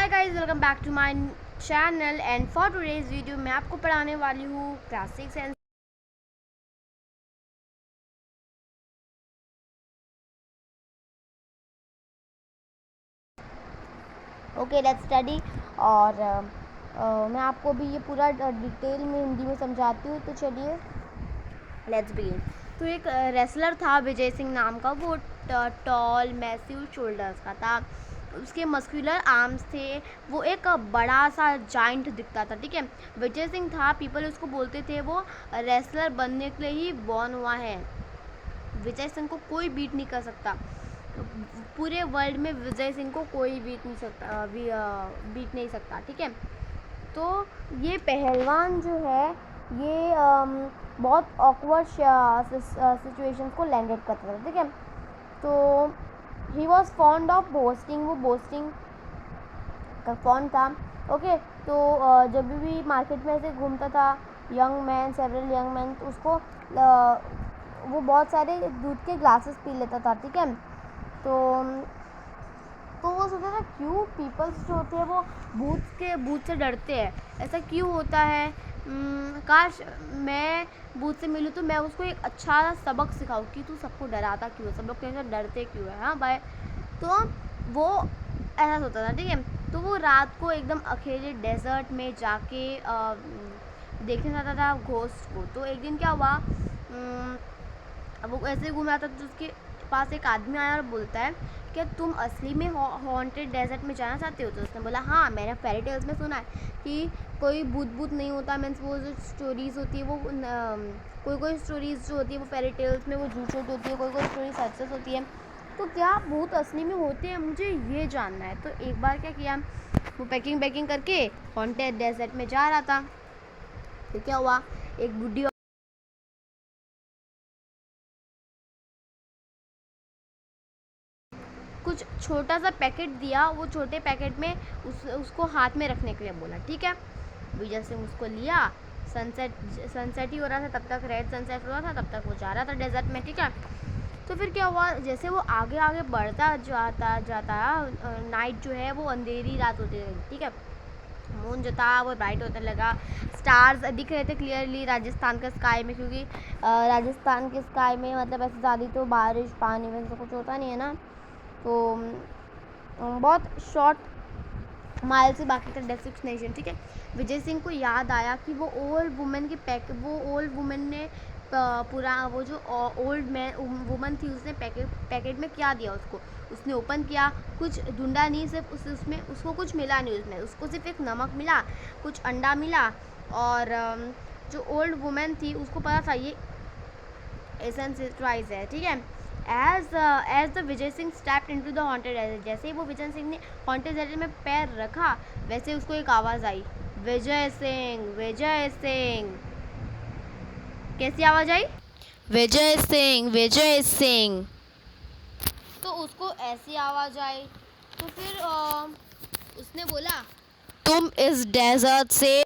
Hi guys, welcome back to my channel and for today's video मैं आपको पढ़ाने वाली हूँ class 6 and okay let's study. और मैं आपको अभी ये पूरा डिटेल में हिंदी में समझाती हूँ, तो चलिए लेट्स बिगिन। तो एक रेसलर था विजय सिंह नाम का। वो टॉल मैसिव शोल्डर्स का था, उसके मस्कुलर आर्म्स थे, वो एक बड़ा सा जाइंट दिखता था। ठीक है, विजय सिंह था, पीपल उसको बोलते थे वो रेसलर बनने के लिए ही बॉर्न हुआ है। विजय सिंह को कोई बीट नहीं कर सकता, पूरे वर्ल्ड में विजय सिंह को कोई बीट नहीं सकता। ठीक है, तो ये पहलवान जो है ये बहुत ऑकवर्ड सिचुएशंस को लैंडेड करता था। ठीक है, तो he was fond of boasting, वो बोस्टिंग का फॉन्ड था। ओके, तो जब भी मार्केट में ऐसे घूमता था young man, several young man, तो उसको वो बहुत सारे दूध के ग्लासेस पी लेता था। ठीक है, तो वो सोचता था क्यों पीपल्स जो होते हैं वो भूत से डरते हैं, ऐसा क्यों होता है। काश मैं भूत से मिलूँ तो मैं उसको एक अच्छा सबक सिखाऊँ कि तू सबको डराता क्यों है, सब लोग कैसे डरते क्यों है। हाँ भाई, तो वो ऐसा सोचता था। ठीक है, तो वो रात को एकदम अकेले डेजर्ट में जाके देखने जाता था घोस्ट को। तो एक दिन क्या हुआ, वो ऐसे घूम रहा था तो उसके पास एक आदमी आया और बोलता है क्या तुम असली में हॉन्टेड डेजर्ट में जाना चाहते हो। तो उसने बोला हाँ, मैंने फेरी टेल्स में सुना है कि कोई भूत नहीं होता, मीन्स वो जो स्टोरीज़ होती है वो कोई स्टोरीज़ जो होती है वो फेरी टेल्स में वो झूठ होती है, कोई स्टोरी सच होती है। तो क्या भूत असली में होते हैं, मुझे ये जानना है। तो एक बार क्या किया, वो पैकिंग करके हॉन्टेड डेजर्ट में जा रहा था। तो क्या हुआ, एक बुढ़ी कुछ छोटा सा पैकेट दिया, वो छोटे पैकेट में उसको हाथ में रखने के लिए बोला। ठीक है, विजय सिंह उसको लिया। सनसेट ही हो रहा था तब तक, रेड सनसेट हो रहा था तब तक वो जा रहा था डेजर्ट में। ठीक है, तो फिर क्या हुआ, जैसे वो आगे बढ़ता जाता नाइट जो है वो अंधेरी रात होती रही। ठीक है, मून जो था वो ब्राइट होने लगा, स्टार्स दिख रहे थे क्लियरली राजस्थान के स्काई में, क्योंकि राजस्थान के स्काई में मतलब ऐसे ज़्यादा तो बारिश पानी वैसे कुछ होता नहीं है ना, तो बहुत शॉर्ट माइल से बाकी का डेस्टिनेशन। ठीक है, विजय सिंह को याद आया कि वो ओल्ड वुमेन ने पूरा वो जो ओल्ड मैन वुमन थी उसने पैकेट में क्या दिया उसको। उसने ओपन किया, कुछ ढूंढा नहीं, सिर्फ उसमें उसको कुछ मिला नहीं, उसमें उसको सिर्फ एक नमक मिला, कुछ अंडा मिला, और जो ओल्ड वुमेन थी उसको पता था ये एसेंशियलाइज है। ठीक है, as the Vijay Singh stepped into the haunted desert, जैसे ही वो विजय सिंह ने हॉन्टेड डेजर्ट में पैर रखा वैसे उसको एक आवाज़ आई, विजय सिंह, विजय सिंह। कैसी आवाज़ आई, विजय सिंह, विजय सिंह। तो उसको ऐसी आवाज़ आई, तो फिर उसने बोला तुम इस डेजर्ट से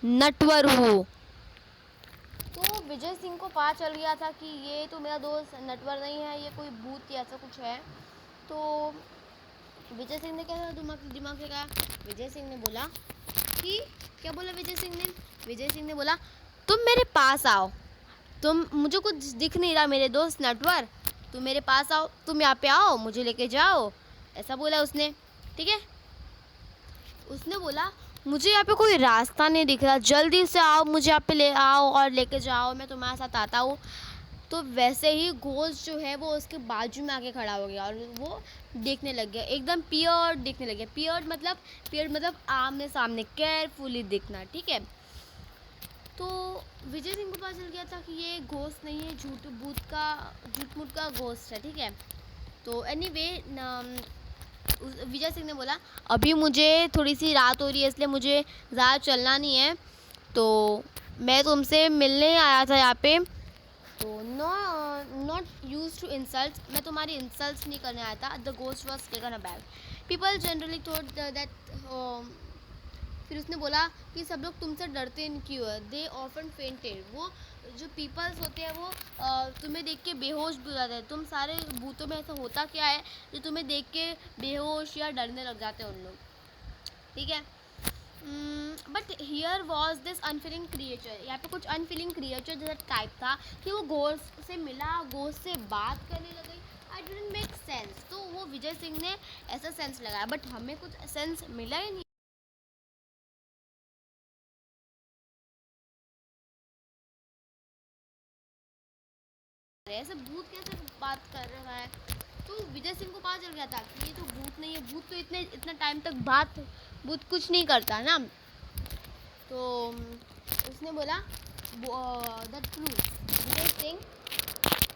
नटवर हो। तो विजय सिंह को पता चल गया था कि ये तो मेरा दोस्त नटवर नहीं है, ये कोई भूत या ऐसा कुछ है। तो विजय सिंह ने क्या दिमाग से कहा, विजय सिंह ने बोला कि क्या बोला विजय सिंह ने बोला तुम मेरे पास आओ, तुम मुझे कुछ दिख नहीं रहा मेरे दोस्त नटवर, तुम मेरे पास आओ, तुम यहाँ पे आओ, मुझे लेके जाओ, ऐसा बोला उसने। ठीक है, उसने बोला मुझे यहाँ पे कोई रास्ता नहीं दिख रहा, जल्दी से आओ, मुझे यहाँ पे ले आओ और लेके जाओ, मैं तुम्हारे साथ आता हूँ। तो वैसे ही घोस्ट जो है वो उसके बाजू में आके खड़ा हो गया और वो देखने लग गया, एकदम पियर्ड देखने लग गया। पियर्ड मतलब आमने सामने, केयरफुली दिखना। ठीक है, तो विजय सिंह को पता चल गया था कि ये घोस्ट नहीं है, झूठ मूठ का घोस्ट है। ठीक है, तो एनीवे विजय सिंह ने बोला अभी मुझे थोड़ी सी रात हो रही है इसलिए मुझे ज़्यादा चलना नहीं है, तो मैं तुमसे मिलने आया था यहाँ पे, तो नॉट यूज टू इंसल्ट, मैं तुम्हारी इंसल्ट नहीं करने आया था। The ghost was taken aback, people generally thought that फिर उसने बोला कि सब लोग तुमसे डरते क्यों है, दे ऑफन फेंटेड, वो जो पीपल्स होते हैं वो तुम्हें देख के बेहोश भी हो जाते हैं। तुम सारे भूतों में ऐसा होता क्या है जो तुम्हें देख के बेहोश या डरने लग जाते हैं उन लोग, ठीक है। But here was this unfailing creature, यहाँ पे कुछ अनफीलिंग क्रिएचर जैसा टाइप था कि वो घोस्ट से मिला, घोस्ट से बात करने लगी। आई डिडंट मेक सेंस, तो वो विजय सिंह ने ऐसा सेंस लगाया, बट हमें कुछ सेंस मिला ही नहीं। ऐसे भूत कैसे बात कर रहा है, तो विजय सिंह को पता चल गया था कि ये तो भूत नहीं है, भूत तो इतना टाइम तक भूत कुछ नहीं करता ना। तो उसने बोला that proof, Vijay Singh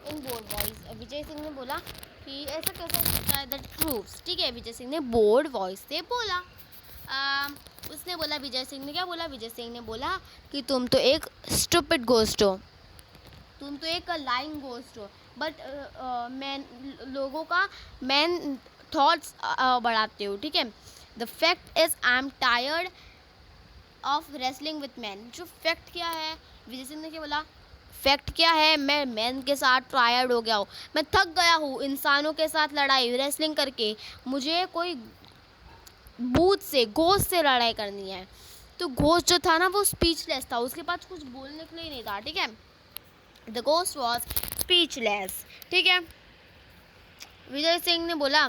in board voice, Vijay Singh ने बोला कि ऐसा कैसा हो सकता है, दैट प्रूफ्स, ठीक है। विजय सिंह ने बोर्ड वॉइस से बोला। उसने बोला, विजय सिंह ने क्या बोला, विजय सिंह ने बोला कि तुम तो एक स्टूपिड घोस्ट हो, तुम तो एक लाइंग घोस्ट हो, बट मैन लोगों का मैन थॉट्स बढ़ाते हो, ठीक है। The fact is I am tired of wrestling with man, जो फैक्ट क्या है, विजय सिंह ने क्या बोला, फैक्ट क्या है, मैं मैन के साथ टायर्ड हो गया हूँ, मैं थक गया हूँ इंसानों के साथ लड़ाई रेसलिंग करके, मुझे कोई भूत से घोस्ट से लड़ाई करनी है। तो घोस्ट जो था ना वो स्पीचलेस था, उसके पास कुछ बोलने के लिए नहीं था, ठीक है। द घोस्ट वॉज स्पीचलेस, ठीक है। विजय सिंह ने बोला,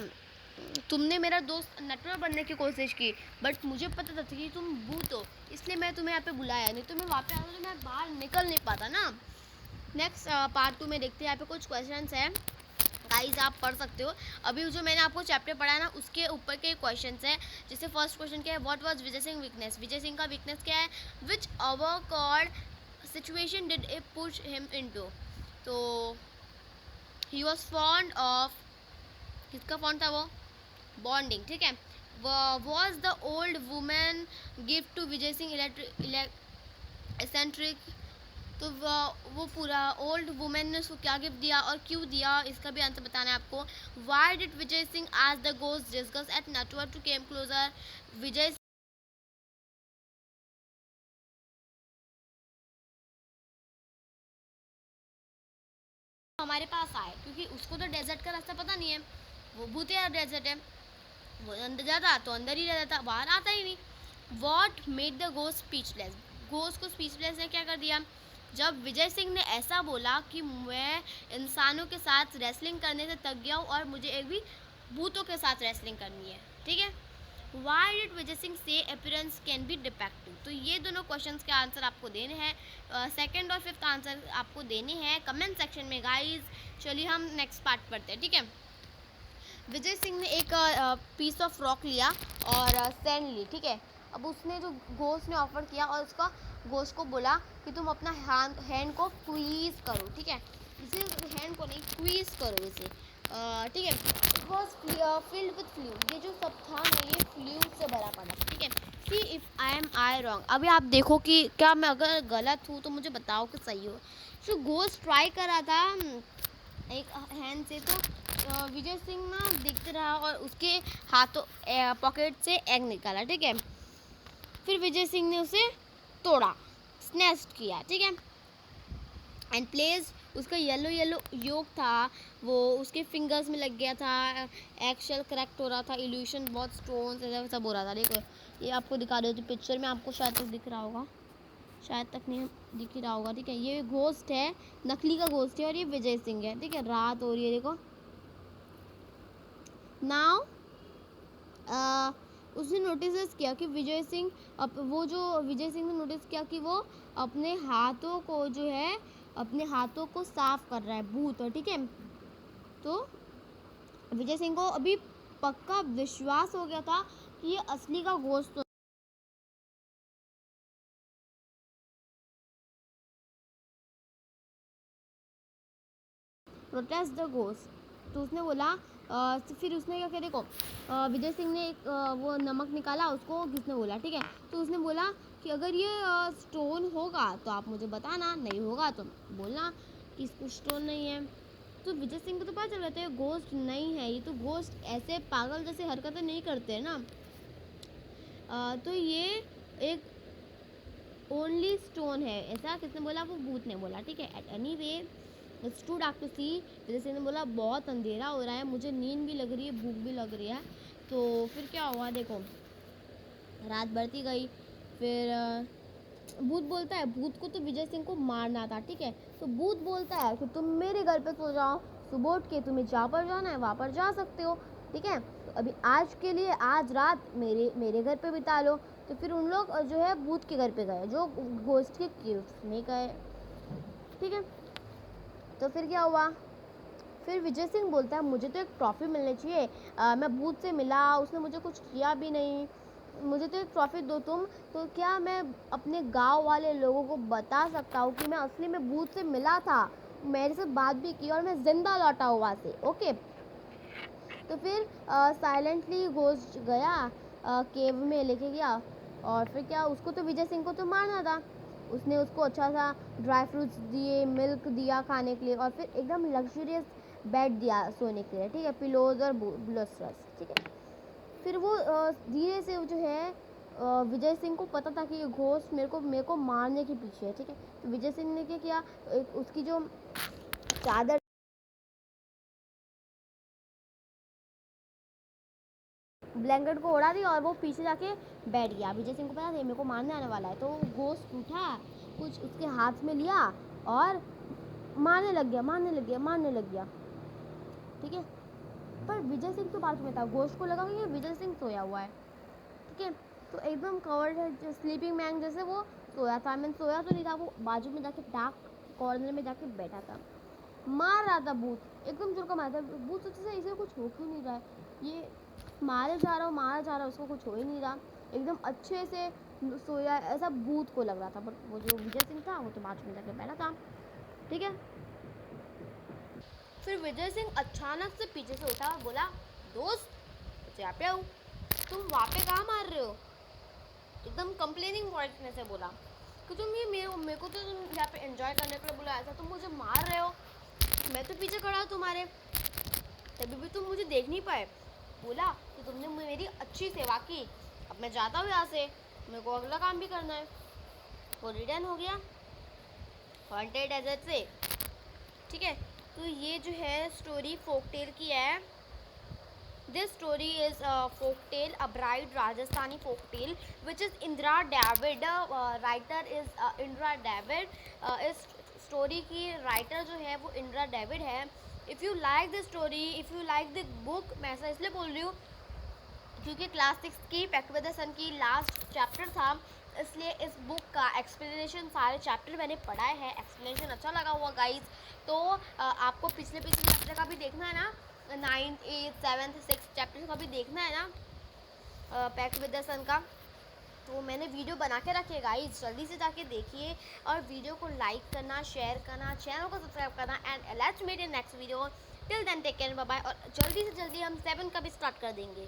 तुमने मेरा दोस्त नटवर बनने की कोशिश की, बट मुझे पता था कि तुम भूत हो, इसलिए मैं तुम्हें यहाँ पे बुलाया, नहीं तो मैं वहाँ पे आता तो मैं बाहर निकल नहीं पाता ना। नेक्स्ट पार्ट 2 में देखते हैं, यहाँ पे कुछ क्वेश्चंस हैं गाइस, आप पढ़ सकते हो। अभी जो मैंने आपको चैप्टर पढ़ा ना उसके ऊपर के क्वेश्चंस हैं। जैसे फर्स्ट क्वेश्चन क्या है, what was Vijay Singh weakness, Vijay Singh का वीकनेस क्या है, which award situation did it push him into, तो ही वाज फॉन्ड ऑफ, किसका फॉन्ड था वो, बॉन्डिंग, ठीक है। Was the old women gift to Vijay Singh eccentric, तो वो पूरा ओल्ड वुमेन ने उसको क्या गिफ्ट दिया और क्यों दिया, इसका भी आंसर बताना है आपको। वाई डिड विजय सिंह आज the ghost discuss at Natwar to came closer, Vijay हमारे पास आए, क्योंकि उसको तो डेजर्ट का रास्ता पता नहीं है, वो भूतिया डेजर्ट है, वो अंदर जाता तो अंदर ही रहता था, बाहर आता ही नहीं। What made the ghost speechless, ghost को स्पीचलेस ने क्या कर दिया, जब विजय सिंह ने ऐसा बोला कि मैं इंसानों के साथ रेसलिंग करने से थक गया हूँ और मुझे एक भी भूतों के साथ रेसलिंग करनी है, ठीक है। वाई डिड विजय सिंह से अपीयरेंस कैन बी डिफेक्टिव, तो ये दोनों क्वेश्चंस के आंसर आपको देने हैं, सेकंड और फिफ्थ आंसर आपको देने हैं कमेंट सेक्शन में गाइज। चलिए हम नेक्स्ट पार्ट पढ़ते हैं, ठीक है। विजय सिंह ने एक पीस ऑफ रॉक लिया और सैंड ली, ठीक है। अब उसने जो घोस्ट ने ऑफर किया और उसका घोस्ट को बोला कि तुम अपना हैंड को स्क्वीज करो, ठीक है। इसे हैंड को नहीं स्क्वीज करो इसे, ठीक है। It was filled with fluid, ये जो सब था ना ये फ्लूइड से भरा पड़ा, ठीक है। सी इफ आई रॉन्ग, अभी आप देखो कि क्या मैं अगर गलत हूँ तो मुझे बताओ कि सही हो। जो घोस्ट ट्राई कर रहा था एक हैंड से, तो विजय सिंह ना देखते रहा और उसके हाथों पॉकेट से एग निकाला, ठीक है। फिर विजय सिंह ने उसे तोड़ा, स्नैच्ड किया, ठीक है। एंड प्लेस उसका येलो योक था वो उसके फिंगर्स में लग गया था, एग शेल क्रैक्ट हो रहा था, इल्यूशन बहुत स्टोन्स ऐसा सब हो रहा था। देखो ये आपको दिखा रही थी पिक्चर में, आपको शायद तक दिख रहा होगा, शायद तक नहीं दिख रहा होगा, ठीक है। ये घोस्ट है, नकली का घोस्ट है और ये विजय सिंह है, ठीक है। रात हो रही है देखो। नाउ उसने नोटिस किया कि विजय सिंह विजय सिंह ने नोटिस किया कि वो अपने हाथों को जो है अपने हाथों को साफ कर रहा है, भूत है, ठीक है। तो विजय सिंह को अभी पक्का विश्वास हो गया था कि ये असली का घोस्ट तो प्रोटेस्ट द घोस्ट। तो उसने बोला फिर उसने क्या किया देखो, विजय सिंह ने एक वो नमक निकाला, उसको किसने बोला, ठीक है। तो उसने बोला कि अगर ये स्टोन होगा तो आप मुझे बताना, नहीं होगा तो बोलना कि इसको स्टोन नहीं है। तो विजय सिंह को तो पता चल रहा था ये घोस्ट नहीं है, ये तो घोस्ट ऐसे पागल जैसे हरकतें नहीं करते हैं ना। तो ये एक ओनली स्टोन है, ऐसा किसने बोला? वो भूत ने बोला, ठीक है। At any way it's too dark to see, जैसे ने बोला बहुत अंधेरा हो रहा है, मुझे नींद भी लग रही है, भूख भी लग रही है। तो फिर क्या हुआ, देखो रात बढ़ती गई। फिर भूत बोलता है, भूत को तो विजय सिंह को मारना था, ठीक है। तो भूत बोलता है कि तुम मेरे घर पे सो जाओ, सुबह उठ के तुम्हें जहाँ पर जाना है वहाँ पर जा सकते हो, ठीक है। तो अभी आज के लिए आज रात मेरे घर पे बिता लो। तो फिर उन लोग जो है भूत के घर पे गए, जो घोस्ट के केव्स में गए, ठीक है। तो फिर क्या हुआ, फिर विजय सिंह बोलता है मुझे तो एक ट्रॉफी मिलनी चाहिए, मैं भूत से मिला, उसने मुझे कुछ किया भी नहीं, मुझे तो एक ट्रॉफी दो तुम। तो क्या मैं अपने गांव वाले लोगों को बता सकता हूँ कि मैं असली में भूत से मिला था, मेरे से बात भी की और मैं जिंदा लौटा हुआ से, ओके। तो फिर साइलेंटली घोस्ट गया, केव में लेके गया। और फिर क्या, उसको तो विजय सिंह को तो मारना था, उसने उसको अच्छा सा ड्राई फ्रूट्स दिए, मिल्क दिया खाने के लिए, और फिर एकदम लग्जरियस बेड दिया सोने के लिए, ठीक है, पिलोज और ब्लस्टर्स, ठीक है। फिर वो धीरे से जो है विजय सिंह को पता था कि ये घोस्ट मेरे को मारने के पीछे है, ठीक है। तो विजय सिंह ने क्या किया, उसकी जो चादर ब्लैंकेट को उड़ा दी और वो पीछे जाके बैठ गया। विजय सिंह को पता था मेरे को मारने आने वाला है, तो घोस्ट उठा, कुछ उसके हाथ में लिया और मारने लग गया, ठीक है। पर विजय सिंह तो बाजू में था, घोस्ट को लगा कि ये विजय सिंह सोया हुआ है, ठीक है। तो एकदम कवर्ड है, स्लीपिंग मैन जैसे वो सोया था। मैंने सोया तो नहीं था, वो बाजू में जाके डार्क कॉर्नर में जाके बैठा था, मार रहा था भूत, एकदम जोर का मारा था। भूत सोचे से इसे कुछ हो क्यों नहीं रहा है, ये मारा जा रहा है, उसको कुछ हो ही नहीं रहा, एकदम अच्छे से सोया, ऐसा भूत को लग रहा था। बट वो जो विजय सिंह था वो तो बाजू में जाके बैठा था, ठीक है। फिर विजय सिंह अचानक से पीछे से उठा और बोला, दोस्त यहाँ पे आओ, तुम वहाँ पे कहाँ मार रहे हो? एकदम कंप्लेनिंग वॉइस में से बोला कि तुम ये मेरे को तो तुम यहाँ पे एंजॉय करने के लिए बुलाया था, तुम मुझे मार रहे हो, मैं तो पीछे खड़ा हूँ तुम्हारे, तभी भी तुम मुझे देख नहीं पाए। बोला कि तुमने मेरी अच्छी सेवा की, अब मैं जाता हूँ यहाँ से, मेरे को अगला काम भी करना है। वो रिटर्न हो गया हॉन्टेड डेजर्ट से, ठीक है। तो ये जो है स्टोरी फोकटेल की है। This story is a folktale, a bright Rajasthani folktale, which is Indra David. Writer is Indra David. इस स्टोरी की राइटर जो है वो इंदिरा डेविड है। If you like the story, if you like the book, मैं ऐसा इसलिए बोल रही हूँ क्योंकि क्लास 6 की पैक्ट विद द सन की लास्ट चैप्टर था, इसलिए इस बुक का एक्सप्लेनेशन सारे चैप्टर मैंने पढ़ा है, एक्सप्लेनेशन अच्छा लगा हुआ गाइज। तो आपको पिछले चैप्टर का भी देखना है ना, 9th 8th 7th 6th chapter का भी देखना है ना पैक्ट विद द सन का, तो मैंने वीडियो बना के रखी है गाइज, जल्दी से जाके देखिए और वीडियो को लाइक करना, शेयर करना, चैनल को सब्सक्राइब करना। And let's meet in next video, till then take care, bye bye. और जल्दी से जल्दी हम 7 का भी स्टार्ट कर देंगे।